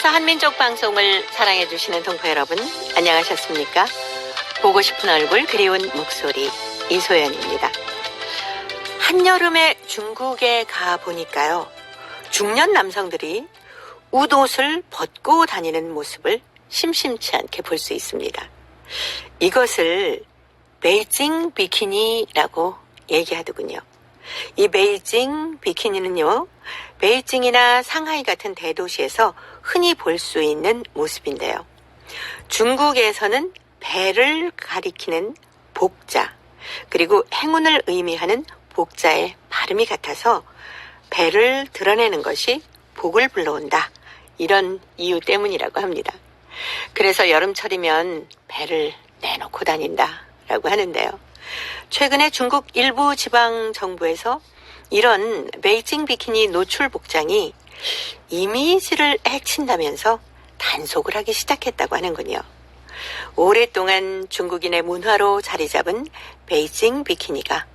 한국에서 한민족 방송을 사랑해주시는 동포 여러분, 안녕하셨습니까? 보고 싶은 얼굴, 그리운 목소리, 이소연입니다. 한여름에 중국에 가보니까요, 중년 남성들이 웃옷을 벗고 다니는 모습을 심심치 않게 볼 수 있습니다. 이것을 베이징 비키니라고 얘기하더군요. 이 베이징 비키니는요, 베이징이나 상하이 같은 대도시에서 흔히 볼 수 있는 모습인데요. 중국에서는 배를 가리키는 복자, 그리고 행운을 의미하는 복자의 발음이 같아서 배를 드러내는 것이 복을 불러온다, 이런 이유 때문이라고 합니다. 그래서 여름철이면 배를 내놓고 다닌다라고 하는데요. 최근에 중국 일부 지방 정부에서 이런 베이징 비키니 노출 복장이 이미지를 해친다면서 단속을 하기 시작했다고 하는군요. 오랫동안 중국인의 문화로 자리 잡은 베이징 비키니가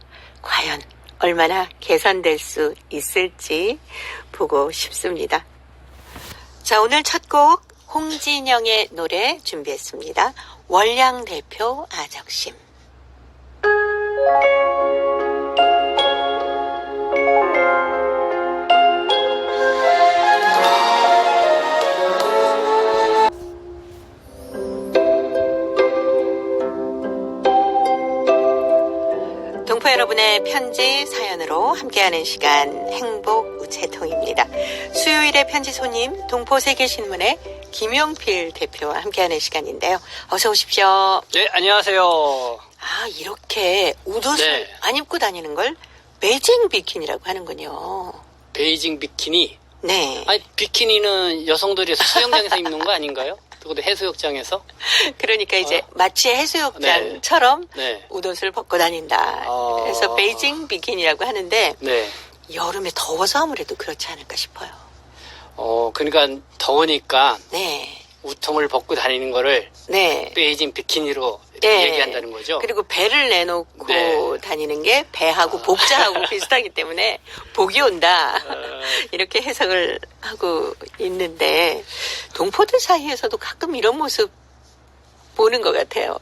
과연 얼마나 개선될 수 있을지 보고 싶습니다. 자, 오늘 첫 곡 홍진영의 노래 준비했습니다. 월량 대표 아적심. 동포 여러분의 편지 사연으로 함께하는 시간, 행복 우체통입니다. 수요일의 편지 손님, 동포세계신문의 김용필 대표와 함께하는 시간인데요. 어서 오십시오. 네, 안녕하세요. 아, 이렇게 웃옷을 네. 안 입고 다니는 걸 베이징 비키니라고 하는군요. 베이징 비키니. 네. 아니, 비키니는 여성들이 수영장에서 입는 거 아닌가요? 그것도 해수욕장에서? 그러니까 이제 마치 해수욕장처럼 네. 웃옷을 벗고 다닌다. 그래서 베이징 비키니라고 하는데 네. 여름에 더워서 아무래도 그렇지 않을까 싶어요. 그러니까 더우니까 네. 우통을 벗고 다니는 거를 네. 베이징 비키니로 네. 얘기한다는 거죠. 그리고 배를 내놓고 네. 다니는 게 배하고 복자하고 비슷하기 때문에 복이 온다. 이렇게 해석을 하고 있는데 동포들 사이에서도 가끔 이런 모습 보는 것 같아요.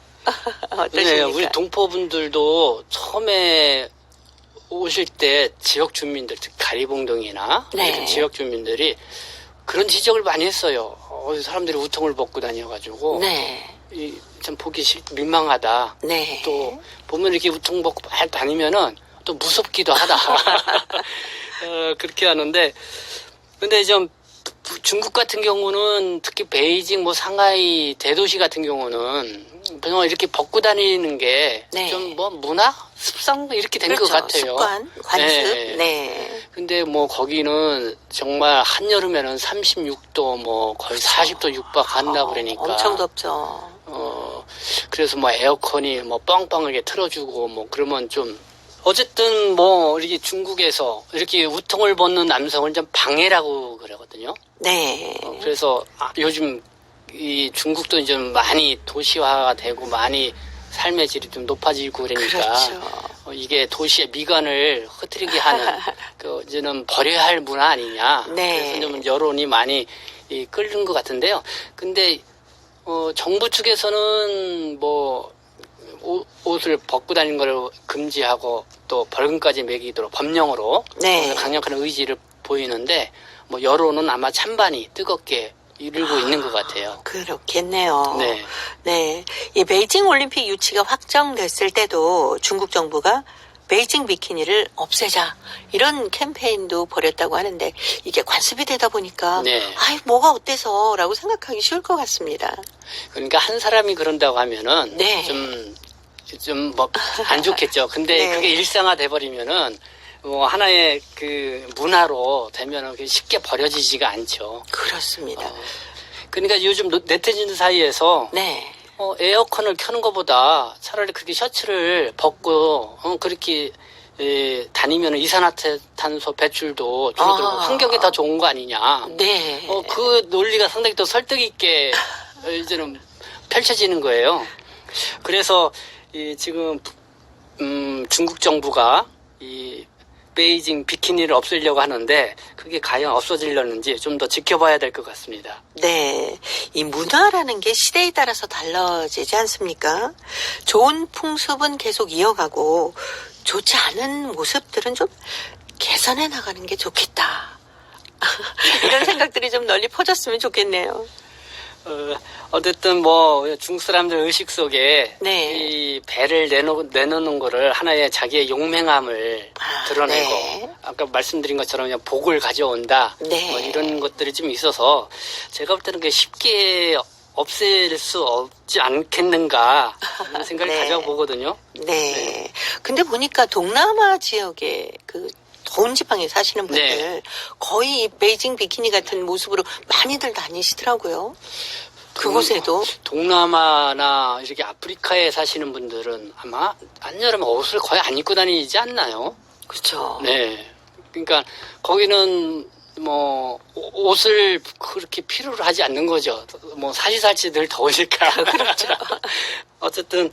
어떠십니까? 네, 우리 동포분들도 처음에 오실 때 지역 주민들, 특히 가리봉동이나 네. 이런 지역 주민들이 그런 지적을 많이 했어요. 사람들이 우통을 벗고 다녀가지고 네. 참 보기 민망하다. 네. 또 보면 이렇게 우통 벗고 막 다니면은 또 무섭기도 하다. 그렇게 하는데, 근데 좀 중국 같은 경우는 특히 베이징, 뭐 상하이 대도시 같은 경우는 그냥 이렇게 벗고 다니는 게 좀 네. 뭐 문화 습성 이렇게 된 것 그렇죠. 같아요. 습관, 관습. 네. 네. 근데 뭐 거기는 정말 한여름에는 36도 뭐 거의 40도 육박한다 그러니까 엄청 덥죠. 그래서 뭐 에어컨이 뭐 빵빵하게 틀어주고 뭐 그러면 좀 어쨌든 뭐 이렇게 중국에서 이렇게 우통을 벗는 남성을 좀 방해라고 그러거든요. 네. 그래서 요즘 이 중국도 좀 많이 도시화가 되고 많이 삶의 질이 좀 높아지고 그러니까 그렇죠. 이게 도시의 미관을 흐트리게 하는 이제는 버려야 할 문화 아니냐. 네. 그래서 좀 여론이 많이 끓는 것 같은데요. 근데 정부 측에서는 뭐 옷을 벗고 다니는 걸 금지하고 또 벌금까지 매기도록 법령으로 네. 강력한 의지를 보이는데 뭐 여론은 아마 찬반이 뜨겁게 이르고 있는 것 같아요. 그렇겠네요. 네. 네. 이 베이징 올림픽 유치가 확정됐을 때도 중국 정부가 베이징 비키니를 없애자 이런 캠페인도 벌였다고 하는데 이게 관습이 되다 보니까 네. 아이 뭐가 어때서라고 생각하기 쉬울 것 같습니다. 그러니까 한 사람이 그런다고 하면은 네. 좀 뭐 안 좋겠죠. 근데 네. 그게 일상화돼 버리면은 뭐 하나의 그 문화로 되면은 쉽게 버려지지가 않죠. 그렇습니다. 그러니까 요즘 네티즌 사이에서 네. 에어컨을 켜는 것보다 차라리 그렇게 셔츠를 벗고 그렇게 다니면 이산화탄소 배출도 줄어들고 환경에 더 좋은 거 아니냐. 네. 그 논리가 상당히 또 설득 있게 이제는 펼쳐지는 거예요. 그래서 지금 중국 정부가 이 베이징 비키니를 없애려고 하는데 그게 과연 없어지려는지 좀 더 지켜봐야 될 것 같습니다. 네. 이 문화라는 게 시대에 따라서 달라지지 않습니까? 좋은 풍습은 계속 이어가고 좋지 않은 모습들은 좀 개선해 나가는 게 좋겠다. 이런 생각들이 좀 널리 퍼졌으면 좋겠네요. 어쨌든 뭐 중국 사람들 의식 속에 네. 이 배를 내놓는 거를 하나의 자기의 용맹함을 드러내고 네. 아까 말씀드린 것처럼 그냥 복을 가져온다 네. 뭐 이런 것들이 좀 있어서 제가 볼 때는 쉽게 없앨 수 없지 않겠는가 하는 생각을 네. 가져보거든요. 네. 근데 보니까 동남아 지역에 그 더운 지방에 사시는 분들 네. 거의 이 베이징 비키니 같은 모습으로 많이들 다니시더라고요. 그곳에도. 동남아나 이렇게 아프리카에 사시는 분들은 아마 한여름에 옷을 거의 안 입고 다니지 않나요? 그렇죠. 네. 그러니까 거기는 뭐 옷을 그렇게 필요로 하지 않는 거죠. 뭐 사시사철 늘 더우니까. 그렇죠. 어쨌든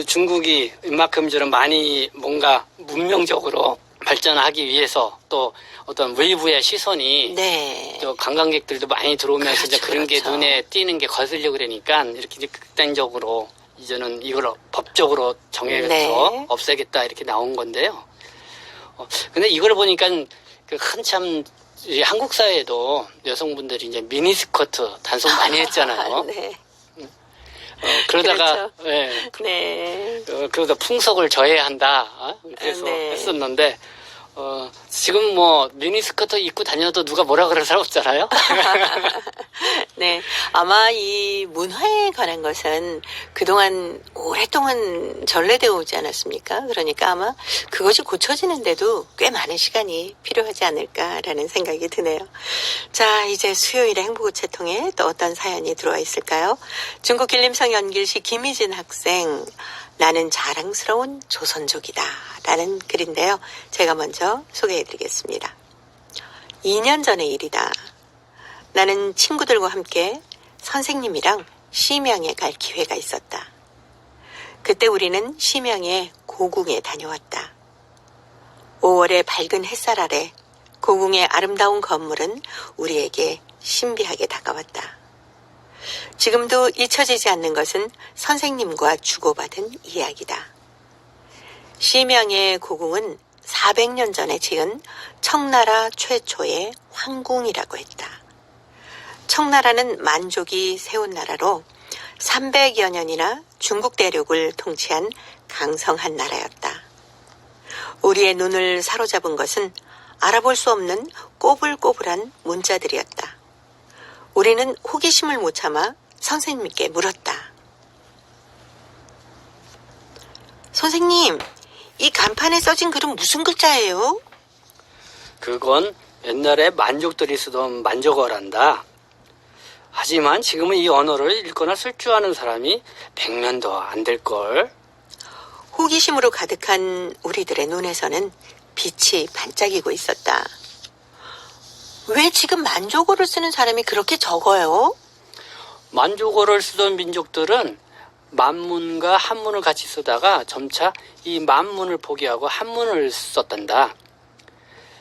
중국이 이만큼처럼 많이 뭔가 문명적으로 발전하기 위해서 또 어떤 외부의 시선이 네. 또 관광객들도 많이 들어오면서 이제 그렇죠, 그런 게 그렇죠. 눈에 띄는 게 거슬려 그러니까 이렇게 이제 극단적으로 이제는 이걸 법적으로 정해서 네. 없애겠다 이렇게 나온 건데요. 근데 이걸 보니까 그 한참 이 한국 사회에도 여성분들이 이제 미니스커트 단속 많이 했잖아요. 네. 그러다가 그렇죠. 예, 네. 그러다 풍속을 져야 한다. 그래서 네. 했었는데 지금 뭐 미니스커트 입고 다녀도 누가 뭐라 그럴 사람 없잖아요. 네. 아마 이 문화에 관한 것은 그동안 오랫동안 전래되어 오지 않았습니까? 그러니까 아마 그것이 고쳐지는데도 꽤 많은 시간이 필요하지 않을까라는 생각이 드네요. 자, 이제 수요일에 행복우체통에 또 어떤 사연이 들어와 있을까요? 중국 길림성 연길시 김희진 학생, 나는 자랑스러운 조선족이다 라는 글인데요. 제가 먼저 소개해드리겠습니다. 2년 전의 일이다. 나는 친구들과 함께 선생님이랑 심양에 갈 기회가 있었다. 그때 우리는 심양의 고궁에 다녀왔다. 5월의 밝은 햇살 아래 고궁의 아름다운 건물은 우리에게 신비하게 다가왔다. 지금도 잊혀지지 않는 것은 선생님과 주고받은 이야기다. 심양의 고궁은 400년 전에 지은 청나라 최초의 황궁이라고 했다. 청나라는 만족이 세운 나라로 300여 년이나 중국 대륙을 통치한 강성한 나라였다. 우리의 눈을 사로잡은 것은 알아볼 수 없는 꼬불꼬불한 문자들이었다. 우리는 호기심을 못 참아 선생님께 물었다. 선생님, 이 간판에 써진 글은 무슨 글자예요? 그건 옛날에 만족들이 쓰던 만족어란다. 하지만 지금은 이 언어를 읽거나 쓸 줄 아는 사람이 100명도 안 될걸. 호기심으로 가득한 우리들의 눈에서는 빛이 반짝이고 있었다. 왜 지금 만족어를 쓰는 사람이 그렇게 적어요? 만족어를 쓰던 민족들은 만문과 한문을 같이 쓰다가 점차 이 만문을 포기하고 한문을 썼단다.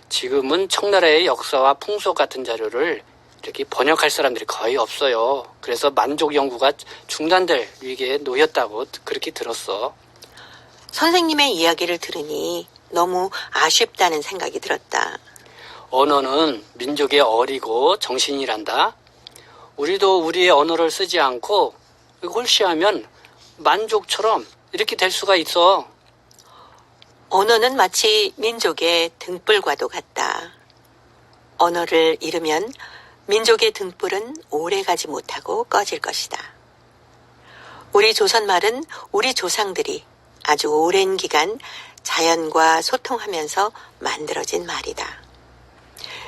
지금은 청나라의 역사와 풍속 같은 자료를 이렇게 번역할 사람들이 거의 없어요. 그래서 만족 연구가 중단될 위기에 놓였다고 그렇게 들었어. 선생님의 이야기를 들으니 너무 아쉽다는 생각이 들었다. 언어는 민족의 어리고 정신이란다. 우리도 우리의 언어를 쓰지 않고 홀씨하면 만족처럼 이렇게 될 수가 있어. 언어는 마치 민족의 등불과도 같다. 언어를 잃으면 민족의 등불은 오래가지 못하고 꺼질 것이다. 우리 조선말은 우리 조상들이 아주 오랜 기간 자연과 소통하면서 만들어진 말이다.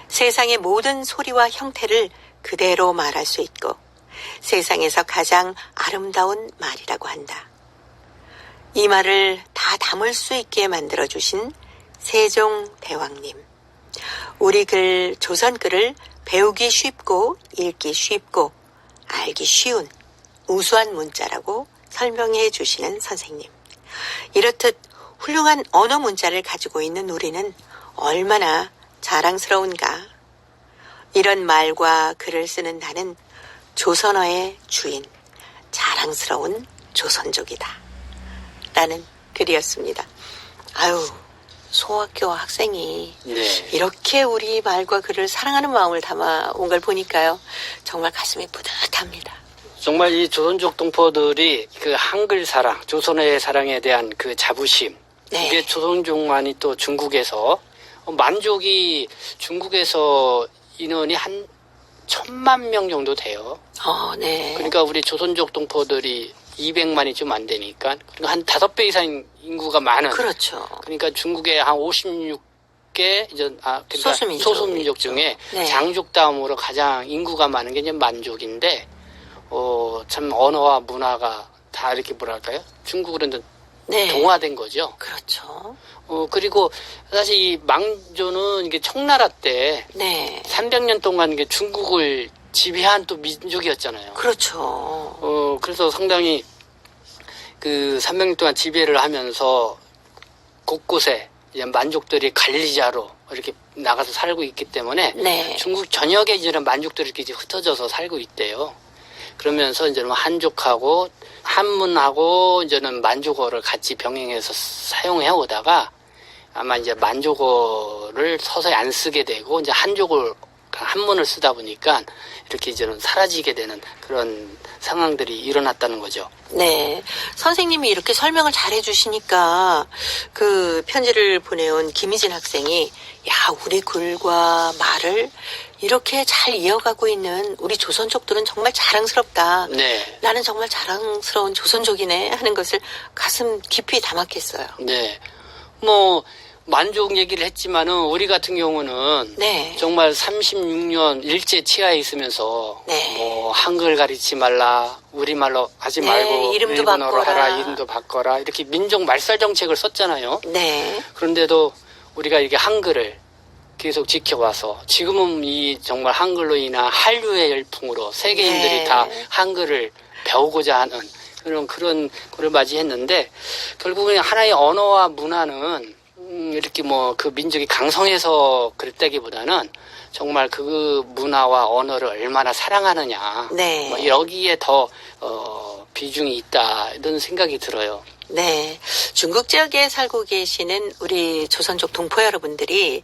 세상의 모든 소리와 형태를 그대로 말할 수 있고 세상에서 가장 아름다운 말이라고 한다. 이 말을 다 담을 수 있게 만들어주신 세종대왕님. 우리 글, 조선글을 배우기 쉽고 읽기 쉽고 알기 쉬운 우수한 문자라고 설명해 주시는 선생님. 이렇듯 훌륭한 언어 문자를 가지고 있는 우리는 얼마나 자랑스러운가. 이런 말과 글을 쓰는 나는 조선어의 주인, 자랑스러운 조선족이다. 라는 글이었습니다. 아유, 소학교 학생이 네. 이렇게 우리 말과 글을 사랑하는 마음을 담아온 걸 보니까요. 정말 가슴이 뿌듯합니다. 정말 이 조선족 동포들이 그 한글 사랑, 조선의 사랑에 대한 그 자부심, 네. 이게 조선족만이 또 중국에서 만족이 중국에서 인원이 한 1,000만 명 정도 돼요. 네. 그러니까 우리 조선족 동포들이 200만이 좀 안 되니까 그러니까 한 5배 이상 인구가 많은. 그렇죠. 그러니까 중국에 한 56개 이제 그러니까 소수민족 중에 네. 장족 다음으로 가장 인구가 많은 게 이제 만족인데 참 언어와 문화가 다 이렇게 뭐랄까요? 중국으로는 네. 동화된 거죠. 그렇죠. 그리고 사실 이 망조는 이게 청나라 때 네. 300년 동안 이게 중국을 지배한 또 민족이었잖아요. 그렇죠. 그래서 상당히 그 300년 동안 지배를 하면서 곳곳에 이제 만족들이 관리자로 이렇게 나가서 살고 있기 때문에 네. 중국 전역에 이제는 만족들이 이렇게 흩어져서 살고 있대요. 그러면서 이제는 한족하고 한문하고 이제는 만족어를 같이 병행해서 사용해 오다가 아마 이제 만족어를 서서히 안 쓰게 되고 이제 한족을 한문을 쓰다 보니까 이렇게 이제는 사라지게 되는 그런 상황들이 일어났다는 거죠. 네. 선생님이 이렇게 설명을 잘 해주시니까 그 편지를 보내온 김희진 학생이 야, 우리 글과 말을 이렇게 잘 이어가고 있는 우리 조선족들은 정말 자랑스럽다. 네. 나는 정말 자랑스러운 조선족이네 하는 것을 가슴 깊이 담았겠어요. 네. 뭐 만족 얘기를 했지만은 우리 같은 경우는 네. 정말 36년 일제 치하에 있으면서 네. 뭐 한글 가리지 말라, 우리말로 하지 네, 말고 이름도 일본어로 바꿔라. 하라, 이름도 바꿔라 이렇게 민족 말살 정책을 썼잖아요. 네. 그런데도 우리가 이게 한글을 계속 지켜와서 지금은 이 정말 한글로 인한 한류의 열풍으로 세계인들이 네. 다 한글을 배우고자 하는 그런 거를 맞이했는데 결국은 하나의 언어와 문화는 이렇게 뭐 그 민족이 강성해서 그랬다기보다는 정말 그 문화와 언어를 얼마나 사랑하느냐. 네. 뭐 여기에 더 비중이 있다 이런 생각이 들어요. 네. 중국 지역에 살고 계시는 우리 조선족 동포 여러분들이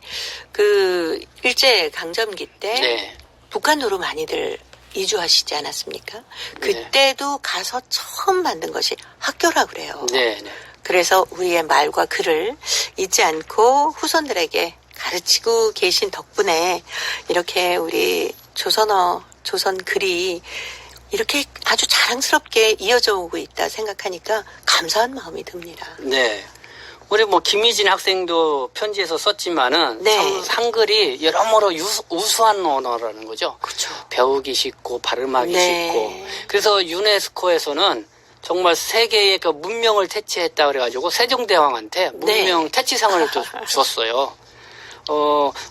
그 일제 강점기 때 네. 북한으로 많이들 이주하시지 않았습니까? 그때도 가서 처음 만든 것이 학교라 그래요. 네. 네. 그래서 우리의 말과 글을 잊지 않고 후손들에게 가르치고 계신 덕분에 이렇게 우리 조선어, 조선 글이 이렇게 아주 자랑스럽게 이어져 오고 있다 생각하니까 감사한 마음이 듭니다. 네. 우리 뭐 김희진 학생도 편지에서 썼지만은 네. 참 한글이 여러모로 우수한 언어라는 거죠. 그렇죠. 배우기 쉽고 발음하기 네. 쉽고. 그래서 유네스코에서는 정말 세계의 그 문명을 퇴치했다 그래가지고 세종대왕한테 문명 퇴치상을 줬어요.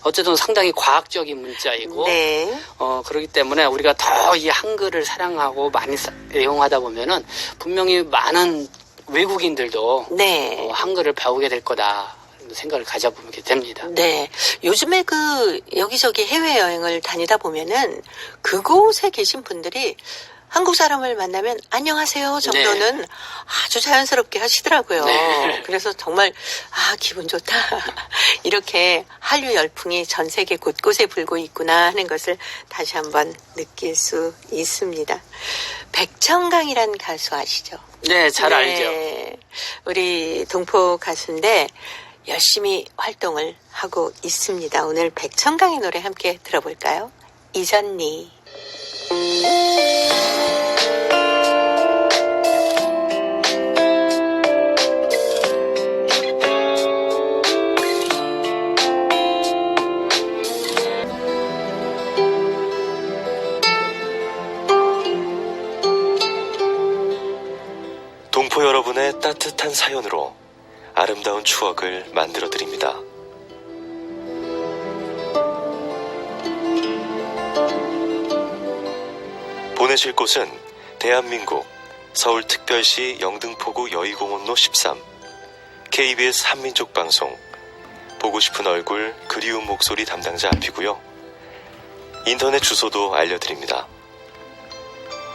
어쨌든 상당히 과학적인 문자이고, 네. 그렇기 때문에 우리가 더 이 한글을 사랑하고 많이 애용하다 보면은 분명히 많은 외국인들도 네. 한글을 배우게 될 거다. 생각을 가져보게 됩니다. 네. 요즘에 그 여기저기 해외여행을 다니다 보면은 그곳에 계신 분들이 한국 사람을 만나면 안녕하세요 정도는 아주 자연스럽게 하시더라고요. 네. 그래서 정말 기분 좋다. 이렇게 한류 열풍이 전 세계 곳곳에 불고 있구나 하는 것을 다시 한번 느낄 수 있습니다. 백천강이란 가수 아시죠? 네, 잘 알죠. 우리 동포 가수인데 열심히 활동을 하고 있습니다. 오늘 백천강의 노래 함께 들어볼까요? 잊었니? 동포 여러분의 따뜻한 사연으로 아름다운 추억을 만들어 드립니다. 보내실 곳은 대한민국 서울특별시 영등포구 여의공원로 13 KBS 한민족방송 보고 싶은 얼굴, 그리운 목소리 담당자 앞이고요. 인터넷 주소도 알려드립니다.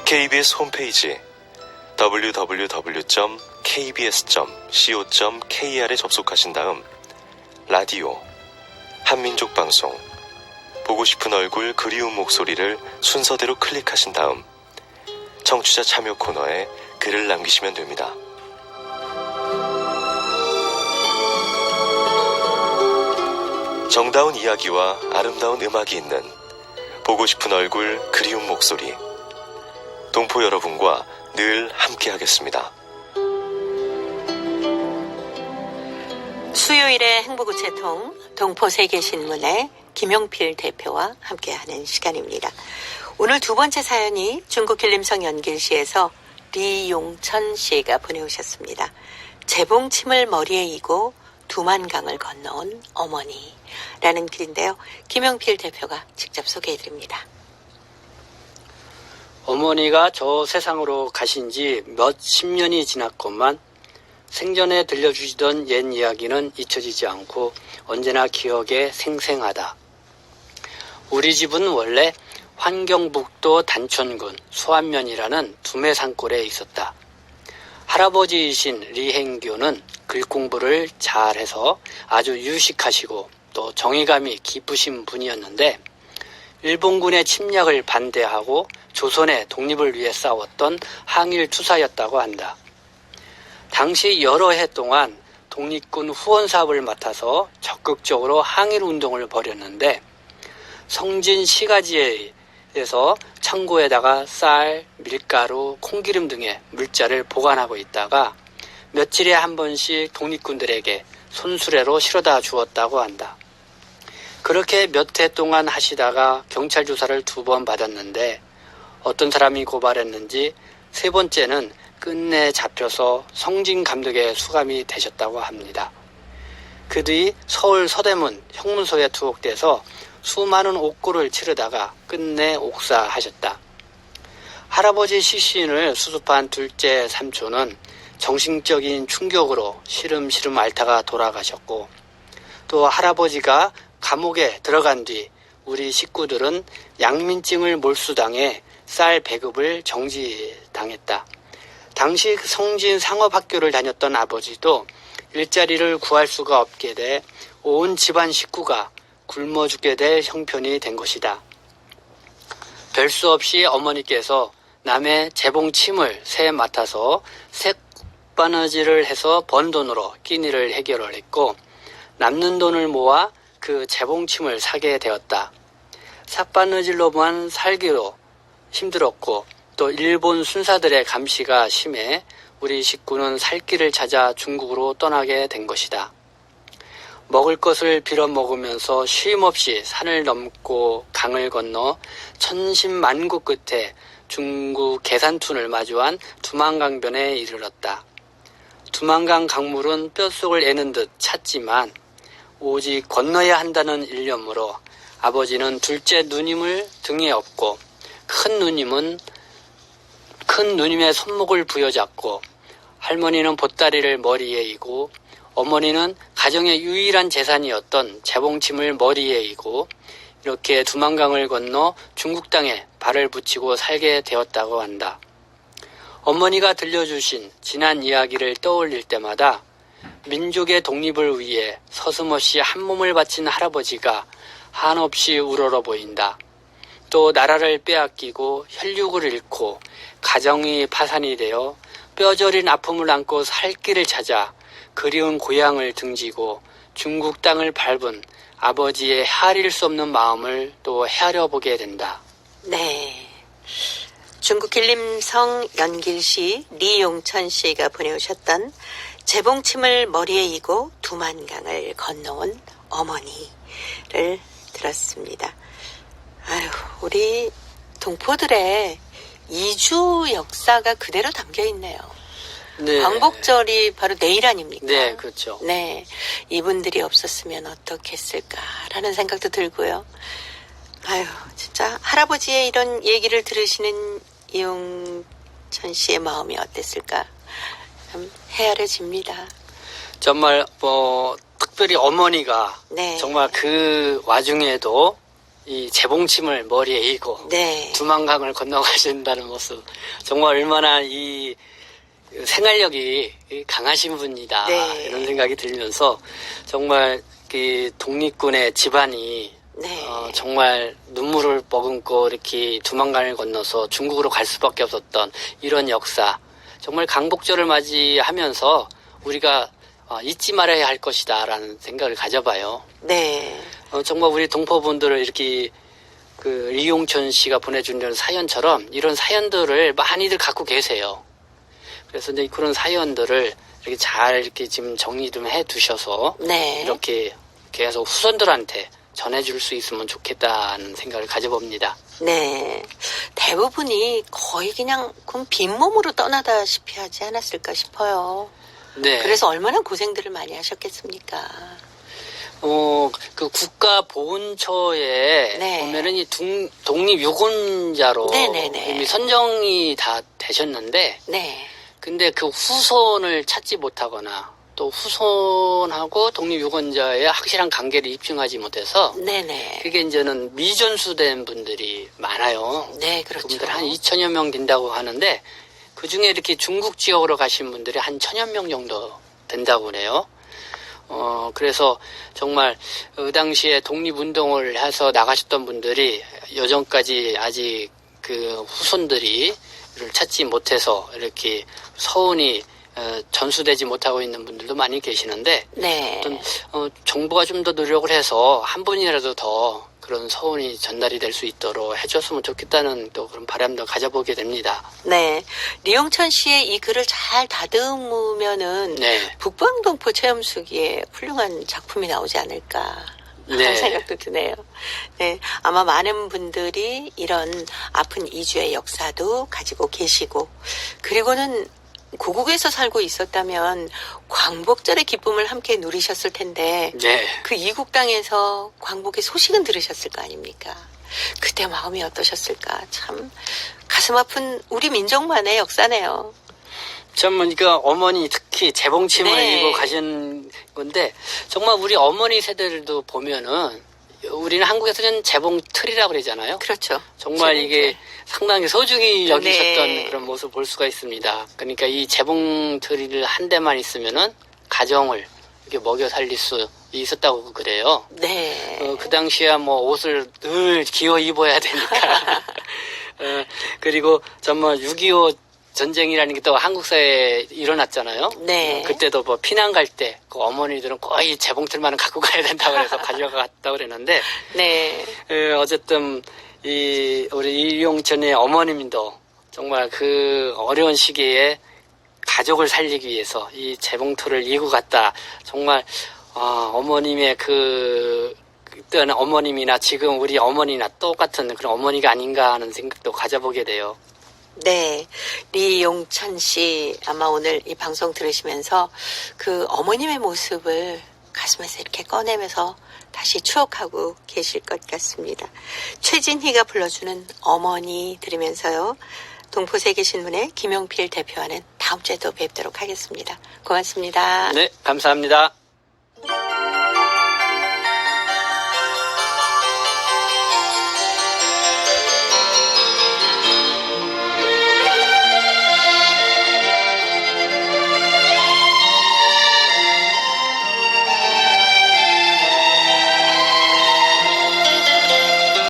KBS 홈페이지 www.kbs.co.kr에 접속하신 다음 라디오, 한민족 방송, 보고 싶은 얼굴, 그리운 목소리를 순서대로 클릭하신 다음 청취자 참여 코너에 글을 남기시면 됩니다. 정다운 이야기와 아름다운 음악이 있는 보고 싶은 얼굴, 그리운 목소리, 동포 여러분과 늘 함께하겠습니다. 수요일의 행복우체통 동포세계신문의 김용필 대표와 함께하는 시간입니다. 오늘 두 번째 사연이 중국 길림성 연길시에서 리용천 씨가 보내오셨습니다. 재봉침을 머리에 이고 두만강을 건너온 어머니라는 글인데요. 김용필 대표가 직접 소개해드립니다. 어머니가 저 세상으로 가신 지 몇십 년이 지났건만 생전에 들려주시던 옛 이야기는 잊혀지지 않고 언제나 기억에 생생하다. 우리 집은 원래 환경북도 단촌군 수안면이라는 두매산골에 있었다. 할아버지이신 리행교는 글 공부를 잘해서 아주 유식하시고 또 정의감이 깊으신 분이었는데 일본군의 침략을 반대하고 조선의 독립을 위해 싸웠던 항일투사였다고 한다. 당시 여러 해 동안 독립군 후원 사업을 맡아서 적극적으로 항일운동을 벌였는데 성진 시가지에서 창고에다가 쌀, 밀가루, 콩기름 등의 물자를 보관하고 있다가 며칠에 한 번씩 독립군들에게 손수레로 실어다 주었다고 한다. 그렇게 몇 해 동안 하시다가 경찰 조사를 2번 받았는데 어떤 사람이 고발했는지 3번째는 끝내 잡혀서 성진 감독에 수감이 되셨다고 합니다. 그 뒤 서울 서대문 형문소에 투옥돼서 수많은 옥고를 치르다가 끝내 옥사하셨다. 할아버지 시신을 수습한 둘째 삼촌은 정신적인 충격으로 시름시름 앓다가 돌아가셨고 또 할아버지가 감옥에 들어간 뒤 우리 식구들은 양민증을 몰수당해 쌀 배급을 정지당했다. 당시 성진 상업학교를 다녔던 아버지도 일자리를 구할 수가 없게 돼 온 집안 식구가 굶어 죽게 될 형편이 된 것이다. 별 수 없이 어머니께서 남의 재봉침을 새 맡아서 색바느질을 해서 번 돈으로 끼니를 해결을 했고 남는 돈을 모아 그 재봉침을 사게 되었다. 삿바느질로만 살기로 힘들었고 또 일본 순사들의 감시가 심해 우리 식구는 살 길을 찾아 중국으로 떠나게 된 것이다. 먹을 것을 빌어먹으면서 쉼없이 산을 넘고 강을 건너 천신만고 끝에 중국 계산툰을 마주한 두만강변에 이르렀다. 두만강 강물은 뼛속을 애는 듯 찼지만 오직 건너야 한다는 일념으로 아버지는 둘째 누님을 등에 업고 큰 누님의 손목을 부여잡고 할머니는 보따리를 머리에 이고 어머니는 가정의 유일한 재산이었던 재봉침을 머리에 이고 이렇게 두만강을 건너 중국 땅에 발을 붙이고 살게 되었다고 한다. 어머니가 들려주신 지난 이야기를 떠올릴 때마다 민족의 독립을 위해 서슴없이 한 몸을 바친 할아버지가 한없이 우러러 보인다. 또 나라를 빼앗기고 혈육을 잃고 가정이 파산이 되어 뼈저린 아픔을 안고 살 길을 찾아 그리운 고향을 등지고 중국 땅을 밟은 아버지의 헤아릴 수 없는 마음을 또 헤아려 보게 된다. 네. 중국 길림성 연길시 리용천 씨가 보내오셨던 재봉침을 머리에 이고 두만강을 건너온 어머니를 들었습니다. 아유, 우리 동포들의 이주 역사가 그대로 담겨 있네요. 네. 광복절이 바로 내일 아닙니까? 네, 그렇죠. 네, 이분들이 없었으면 어떻겠을까라는 생각도 들고요. 아유, 진짜 할아버지의 이런 얘기를 들으시는 이용천 씨의 마음이 어땠을까? 참 헤아려집니다. 정말 특별히 어머니가 네. 정말 그 와중에도 이 재봉침을 머리에 이고 네. 두만강을 건너가신다는 모습, 정말 얼마나 이 생활력이 강하신 분이다, 네. 이런 생각이 들면서 정말 그 독립군의 집안이 네. 정말 눈물을 머금고 이렇게 두만강을 건너서 중국으로 갈 수밖에 없었던 이런 역사, 정말 강복절을 맞이하면서 우리가 잊지 말아야 할 것이다라는 생각을 가져봐요. 네. 정말 우리 동포분들을 이렇게 그 리용천 씨가 보내준 이런 사연처럼 이런 사연들을 많이들 갖고 계세요. 그래서 이제 그런 사연들을 이렇게 잘 이렇게 지금 정리 좀 해 두셔서 네. 이렇게 계속 후손들한테 전해줄 수 있으면 좋겠다는 생각을 가져봅니다. 네. 대부분이 거의 그냥 빈몸으로 떠나다시피 하지 않았을까 싶어요. 네. 그래서 얼마나 고생들을 많이 하셨겠습니까? 그 국가보훈처에 네. 보면은 이 독립유권자로 네네네. 이미 선정이 다 되셨는데, 네. 근데 그 후손을 찾지 못하거나 또 후손하고 독립유권자의 확실한 관계를 입증하지 못해서 네네. 그게 이제는 미전수된 분들이 많아요. 네, 그렇죠. 그분들 한 2천여 명 된다고 하는데 그 중에 이렇게 중국 지역으로 가신 분들이 한 1,000여 명 정도 된다고 그래요. 그래서 정말 그 당시에 독립운동을 해서 나가셨던 분들이 여전까지 아직 그 후손들이 를 찾지 못해서 이렇게 서운히 전수되지 못하고 있는 분들도 많이 계시는데, 네. 정부가 좀 더 노력을 해서 한 분이라도 더 그런 서운이 전달이 될 수 있도록 해줬으면 좋겠다는 또 그런 바람도 가져보게 됩니다. 네. 리용천 씨의 이 글을 잘 다듬으면은 네. 북방동포 체험수기에 훌륭한 작품이 나오지 않을까 하는 네. 생각도 드네요. 네. 아마 많은 분들이 이런 아픈 이주의 역사도 가지고 계시고, 그리고는 고국에서 살고 있었다면 광복절의 기쁨을 함께 누리셨을 텐데, 네. 그 이국 땅에서 광복의 소식은 들으셨을 거 아닙니까? 그때 마음이 어떠셨을까? 참 가슴 아픈 우리 민족만의 역사네요. 참, 그러니까 어머니 특히 재봉침을 네. 입고 가신 건데, 정말 우리 어머니 세대들도 보면은 우리는 한국에서는 재봉틀이라고 그러잖아요. 그렇죠. 정말 재봉틀. 이게 상당히 소중히 여기셨던 네. 그런 모습을 볼 수가 있습니다. 그러니까 이 재봉틀을 한 대만 있으면은 가정을 이렇게 먹여 살릴 수 있었다고 그래요. 네. 그 당시야 뭐 옷을 늘 기어 입어야 되니까. 그리고 정말 6.25 전쟁이라는 게 또 한국 사회에 일어났잖아요. 네. 그때도 뭐 피난 갈 때 그 어머니들은 거의 재봉틀만은 갖고 가야 된다고 해서 가져갔다고 그랬는데, 네. 어쨌든 이 우리 이용천의 어머님도 정말 그 어려운 시기에 가족을 살리기 위해서 이 재봉틀을 이고 갔다. 정말 어머님의 그때는 어머님이나 지금 우리 어머니나 똑같은 그런 어머니가 아닌가 하는 생각도 가져보게 돼요. 네. 리용천 씨 아마 오늘 이 방송 들으시면서 그 어머님의 모습을 가슴에서 이렇게 꺼내면서 다시 추억하고 계실 것 같습니다. 최진희가 불러주는 어머니 들으면서요. 동포세계신문의 김용필 대표와는 다음 주에도 뵙도록 하겠습니다. 고맙습니다. 네, 감사합니다.